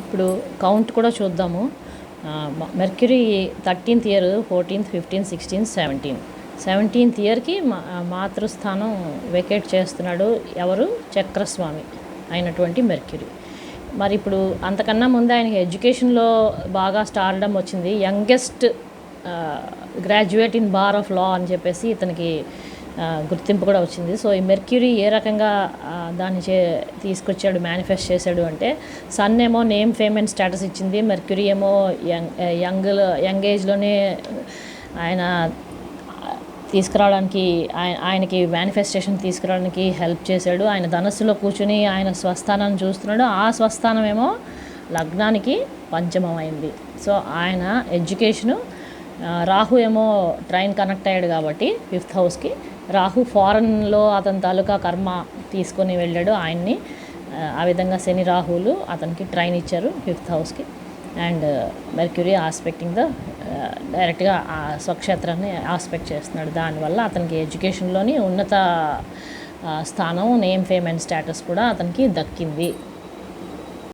ఇప్పుడు కౌంట్ కూడా చూద్దాము. Mercury 13th year, 14th, 15th, 16th, 17th ఇయర్కి మాతృస్థానం వెకేట్ చేస్తున్నాడు. ఎవరు? చక్రస్వామి అయినటువంటి మెర్క్యూరీ. మరి ఇప్పుడు అంతకన్నా ముందు ఆయనకి ఎడ్యుకేషన్లో బాగా స్టార్డమ్ వచ్చింది. Youngest graduate in bar of law అని చెప్పేసి ఇతనికి గుర్తింపు కూడా వచ్చింది. సో ఈ మెర్క్యూరీ ఏ రకంగా దాన్ని తీసుకొచ్చాడు, మేనిఫెస్ట్ చేశాడు అంటే, సన్ ఏమో నేమ్, ఫేమ్ అండ్ స్టేటస్ ఇచ్చింది. మెర్క్యూరీ ఏమో యంగ్ ఏజ్లోనే ఆయన తీసుకురావడానికి, ఆయనకి మేనిఫెస్టేషన్ తీసుకురావడానికి హెల్ప్ చేశాడు. ఆయన ధనస్సులో కూర్చుని ఆయన స్వస్థానాన్ని చూస్తున్నాడు. ఆ స్వస్థానం ఏమో లగ్నానికి పంచమమైంది. సో ఆయన ఎడ్యుకేషను, రాహు ఏమో ట్రైన్ కనెక్ట్ అయ్యాడు కాబట్టి 5th హౌస్కి. రాహు ఫారెన్లో అతని తాలూకా కర్మ తీసుకొని వెళ్ళాడు ఆయన్ని. ఆ విధంగా శని రాహువులు అతనికి ట్రైన్ ఇచ్చారు 5th హౌస్కి. అండ్ మెర్క్యూరీ ఆస్పెక్టింగ్ డైరెక్ట్గా ఆ స్వక్షేత్రాన్ని ఆస్పెక్ట్ చేస్తున్నాడు. దానివల్ల అతనికి ఎడ్యుకేషన్లోని ఉన్నత స్థానం, నేమ్, ఫేమ్ అండ్ స్టేటస్ కూడా అతనికి దక్కింది.